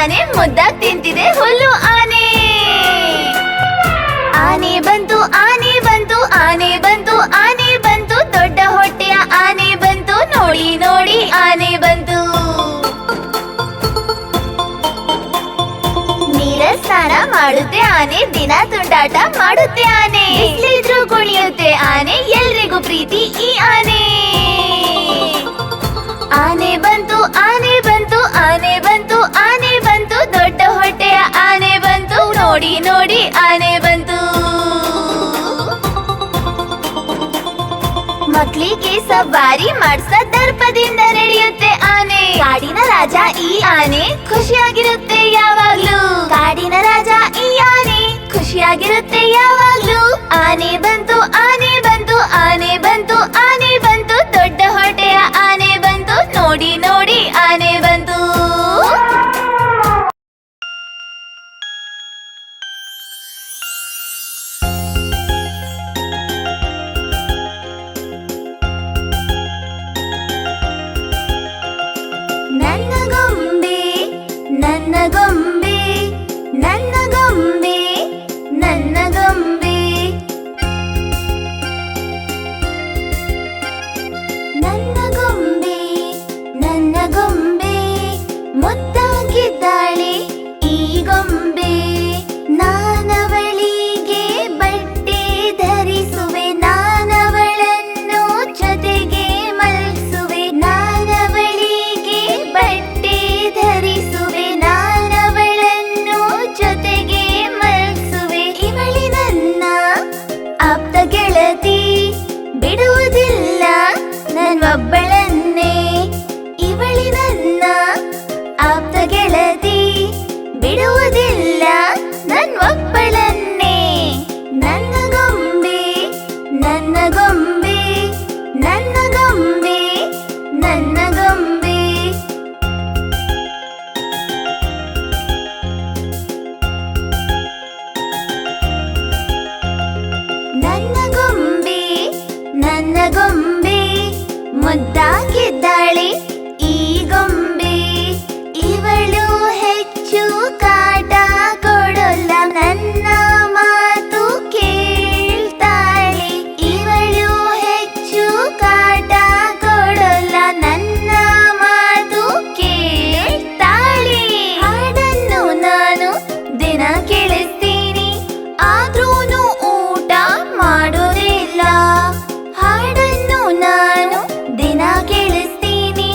ಆನೆ ಮುದ್ದಾಗ್ ತಿಂತಿದೆ ಹುಲ್ಲು ಆನೆ. ಆನೆ ಬಂತು ಆನೆ ಬಂತು ಆನೆ ಬಂತು ಆನೆ ಬಂತು, ದೊಡ್ಡ ಹೊಟ್ಟೆಯ ಆನೆ ಬಂತು, ನೋಡಿ ನೋಡಿ ಆನೆ ಬಂತು. ನೀರ ಸ್ನಾನ ಮಾಡುತ್ತೆ ಆನೆ, ದಿನ ತುಂಡಾಟ ಮಾಡುತ್ತೆ ಆನೆ, ಎಲ್ಲಿದ್ರೂ ಕುಣಿಯುತ್ತೆ ಆನೆ, ಎಲ್ರಿಗೂ ಪ್ರೀತಿ ಈ ಆನೆ. ಆನೆ ಬಂತು ಆನೆ ಬಂತು ಆನೆ ಬಂತು ಆನೆ ಬಂತು, ದೊಡ್ಡ ಹೊಟ್ಟೆಯ ಆನೆ ಬಂತು, ನೋಡಿ ನೋಡಿ ಆನೆ ಬಂತು. ಮಕ್ಳಿಗೆ ಸವಾರಿ ಮಾಡ್ಸ ದರ್ಪದಿಂದ ನಡೆಯುತ್ತೆ ಆನೆ, ಕಾಡಿನ ರಾಜ ಈ ಆನೆ, ಖುಷಿಯಾಗಿರುತ್ತೆ ಯಾವಾಗ್ಲೂ. ಕಾಡಿನ ರಾಜ ಈ ಆನೆ, ಖುಷಿಯಾಗಿರುತ್ತೆ ಯಾವಾಗ್ಲೂ. ಆನೆ ಬಂತು ಆನೆ ಬಂತು ಆನೆ ಬಂತು ಆನೆ ಬಂತು, ದೊಡ್ಡ ಹೊಟ್ಟೆಯ ಆನೆ ಬಂತು, ನೋಡಿ ನೋಡಿ ಆನೆ ಬಂತು. ನನ್ನ ಗೊಂಬೆ ನನ್ನ ಗೊಂಬೆ ನನ್ನ ಗೊಂಬೆ ನನ್ನ ಗೊಂಬೆ, ನನ್ನ ಗೊಂಬೆ ನನ್ನ ಗೊಂಬೆ, ಮುದ್ದಾಗಿದ್ದಾಳೆ ಈ ಗೊಂಬೆ. ನಾನವಳಿಗೆ ಬಟ್ಟೆ ಧರಿಸುವೆ, ನಾನವಳನ್ನು ಜೊತೆಗೆ ಮಲ್ಸುವೆ, ನಾನವಳಿಗೆ ಬಟ್ಟೆ ಧರಿಸುವೆ, ನಾನವಳನ್ನು ಜೊತೆಗೆ ಮಲ್ಸುವೆ. ಇವಳಿ ನನ್ನ ಆಪ್ತ ಗೆಳತಿ, ಬಿಡುವುದಿಲ್ಲ ನನ್ನೊಬ್ಬಳನ್ನೇ. ಇವಳಿ ನನ್ನ ಆಪ್ತ ಗೆಳತಿ, ಬಿಡುವುದಿಲ್ಲ ನನ್ನೊಬ್ಬಳನ್ನೇ. ನನ್ನ ಗೊಂಬೆ ನನ್ನ ಗೊಂಬೆ ನನ್ನ ಗೊಂಬೆ ನನ್ನ ಗೊಂಬೆ. ನನ್ನ ಗೊಂಬೆ ನನ್ನ ಗೊಂಬೆ, ಮುದ್ದಾಗಿದ್ದಾಳೆ ಈ ಗೊಂಬೆ. ಇವಳು ಹೆಚ್ಚು ಕಾಟ ಕೊಡೋಲ್ಲ, ನನ್ನ ಮಾತು ಕೇಳ್ತಾಳೆ. ಇವಳು ಹೆಚ್ಚು ಕಾಟ ಕೊಡೋಲ್ಲ, ನನ್ನ ಮಾತು ಕೇಳ್ತಾಳೆ. ಹಾಡನ್ನು ನಾನು ದಿನ ಕೇಳಿಸ್ತೀನಿ, ಆದ್ರೂನು ಊಟ ಮಾಡೋದಿಲ್ಲ. ಹಾಡನ್ನು ನಾನು ದಿನ ಕೇಳಿಸ್ತೀನಿ,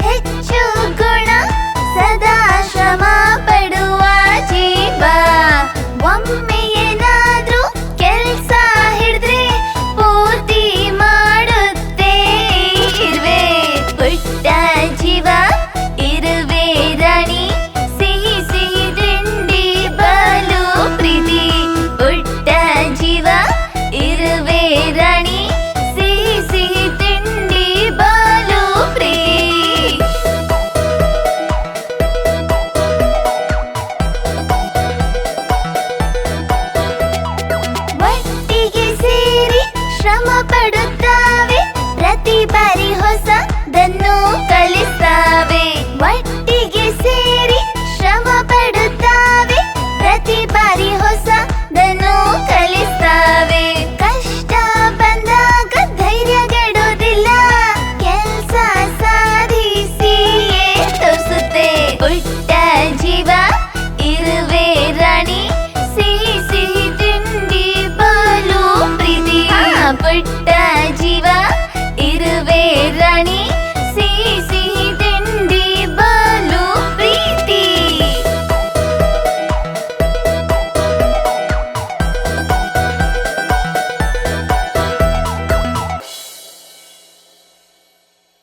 ಹೆಚ್ಚು ಗುಣ ಸದಾ ಶ್ರಮ ಪಡುವ ಜೀವ ಒಮ್ಮೆ ಏನಾದ್ರೂ ಕೆಲ್ಸ ಹಿಡಿದ್ರೆ ಪೂರ್ತಿ ಮಾಡುತ್ತೆ ಇರುವೆ ಪುಟ್ಟ ಜೀವ ಇರುವೆ ರಾಣಿ ಸಿಹಿ ಸಿಹಿ ತಿಂಡಿ ಬಲು ಪ್ರೀತಿ ಪುಟ್ಟ ಜೀವ ಇರುವೆ ರಾಣಿ ಸಿಹಿ ಸಿಹಿ ತಿಂಡಿ ಬಲು ಪ್ರೀತಿ ಒಟ್ಟಿಗೆ ಸೇರಿ ಶ್ರಮ ಪಡುತ್ತಾವೆ ಪ್ರತಿ ಬಾರಿ ಹೊಸದನ್ನು ಕಲಿಸ್ತಾವೆ ಒಟ್ಟಿಗೆ ಸೇರಿ ಶ್ರಮ ಪಡುತ್ತಾವೆ ಪ್ರತಿ ಬಾರಿ ಹೊಸದನ್ನು ಕಲಿಸ್ತಾವೆ ಕಷ್ಟ ಬಂದಾಗ ಧೈರ್ಯಗೆಡುವುದಿಲ್ಲ ಕೆಲ್ಸ ಸಾಧಿಸಿಯೇ ತೋರಿಸುತ್ತೆ ಪುಟ್ಟ ಜೀವ ಇರುವೆ ರಾಣಿ ಸಿಹಿ ಸಿಹಿ ತಿಂಡಿ ಬಲು ಪ್ರೀತಿ ಪುಟ್ಟ